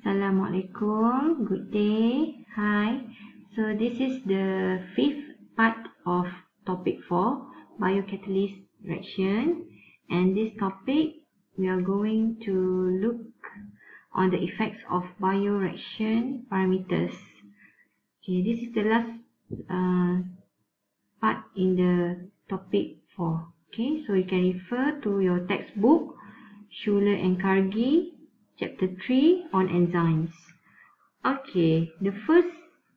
Assalamualaikum, good day, hi. So this is the fifth part of topic 4, Biocatalyst reaction, and this topic we are going to look on the effects of bioreaction parameters. Okay, this is the last part in the topic 4. Okay, so you can refer to your textbook, Schuler and Kargi, Chapter 3 on enzymes. Okay, the first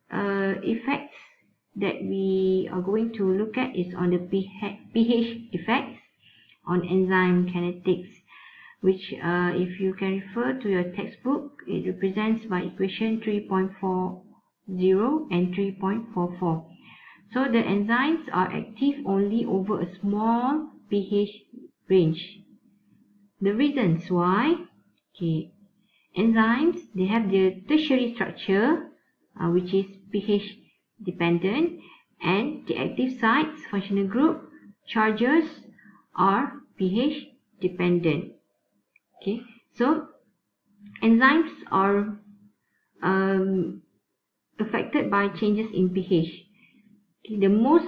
effects that we are going to look at is on the pH effects on enzyme kinetics, which if you can refer to your textbook, it represents by equation 3.40 and 3.44. So the enzymes are active only over a small pH range. The reasons why, okay, enzymes, they have their tertiary structure, which is pH dependent, and the active sites, functional group, charges are pH dependent. Okay, so enzymes are affected by changes in pH. Okay, the most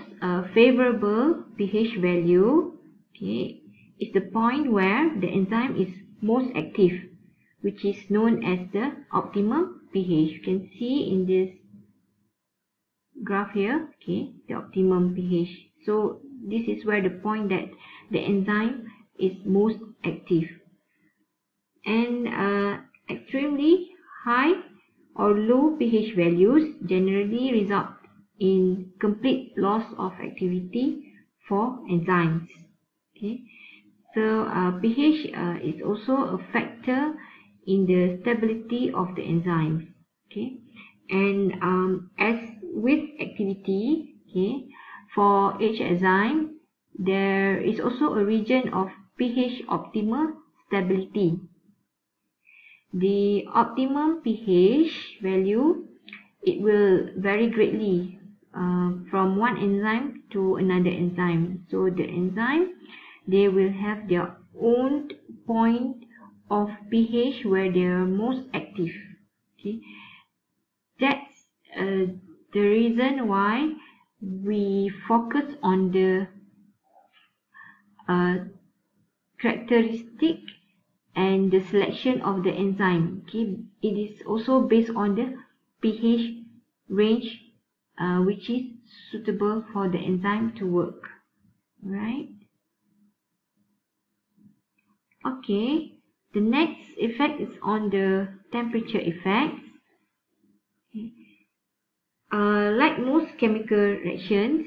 favorable pH value, okay, is the point where the enzyme is most active, which is known as the optimum pH. You can see in this graph here, okay, the optimum pH. So this is where the point that the enzyme is most active. And extremely high or low pH values generally result in complete loss of activity for enzymes. Okay, so pH is also a factor in the stability of the enzymes. Okay, and as with activity, okay, for each enzyme there is also a region of pH optimal stability. The optimum pH value, it will vary greatly from one enzyme to another enzyme. So the enzyme, they will have their own point of pH where they are most active. Okay, that's the reason why we focus on the characteristic and the selection of the enzyme. Okay, it is also based on the pH range which is suitable for the enzyme to work. Right? Okay, the next effect is on the temperature effects. Okay. Like most chemical reactions,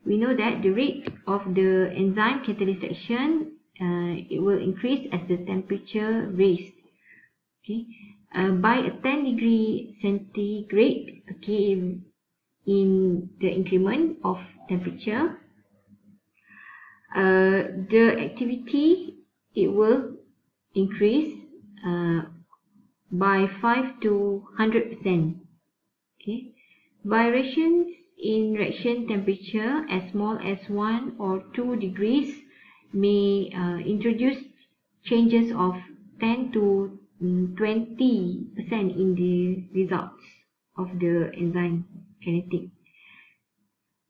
we know that the rate of the enzyme catalyst reaction it will increase as the temperature raised. Okay, by a 10 degree centigrade, okay, in the increment of temperature, the activity, it will increase by 5 to 100%. Okay, variations in reaction temperature as small as 1 or 2 degrees may introduce changes of 10 to 20% in the results of the enzyme kinetic.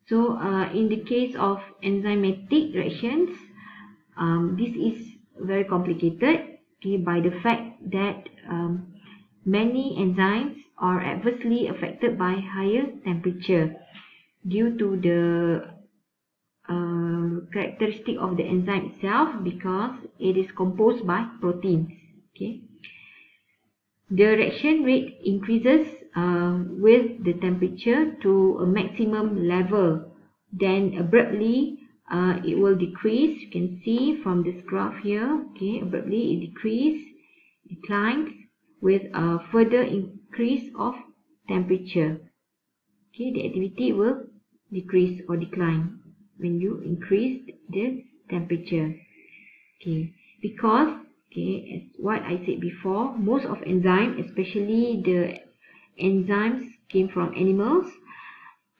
So in the case of enzymatic reactions, this is very complicated, okay, by the fact that many enzymes are adversely affected by higher temperature due to the characteristic of the enzyme itself, because it is composed by proteins. Okay, the reaction rate increases with the temperature to a maximum level, then abruptly it will decrease. You can see from this graph here, okay, abruptly it declines with a further increase of temperature. Okay, the activity will decrease or decline when you increase the temperature. Okay, because, okay, as what I said before, most of enzymes, especially the enzymes came from animals,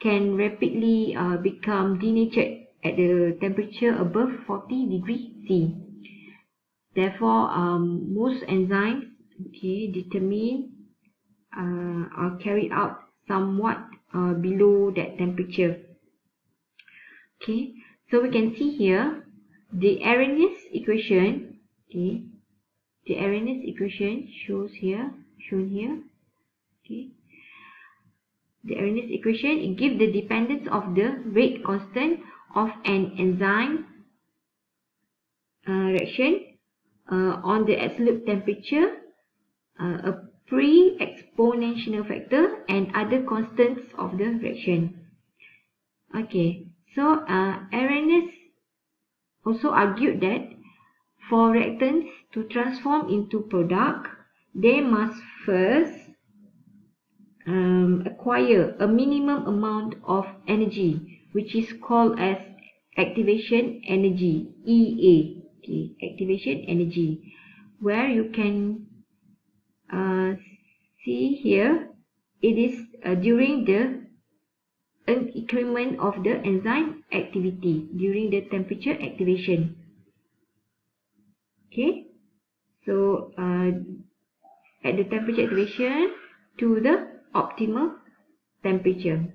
can rapidly become denatured at the temperature above 40 degrees C. Therefore, most enzymes, okay, determine are carried out somewhat below that temperature. Okay, so we can see here the Arrhenius equation. Okay, the Arrhenius equation shown here. Okay, the Arrhenius equation, it gives the dependence of the rate constant of an enzyme reaction on the absolute temperature, a pre-exponential factor, and other constants of the reaction. Okay, so Arrhenius also argued that for reactants to transform into product, they must first acquire a minimum amount of energy, which is called as activation energy, EA. Okay, activation energy, where you can see here, it is during the increment of the enzyme activity during the temperature activation. Okay, so at the temperature activation to the optimal temperature.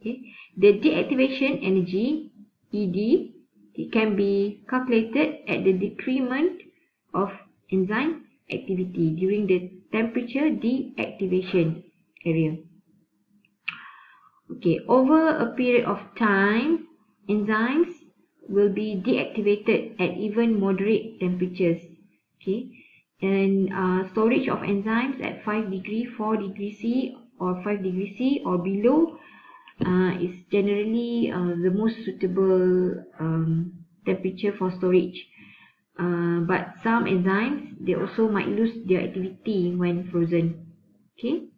Okay, the deactivation energy, ED, it can be calculated at the decrement of enzyme activity during the temperature deactivation area. Okay, over a period of time, enzymes will be deactivated at even moderate temperatures. Okay, and storage of enzymes at 5 degree, 4 degree C or 5 degree C or below is generally the most suitable temperature for storage. But some enzymes, they also might lose their activity when frozen. Okay.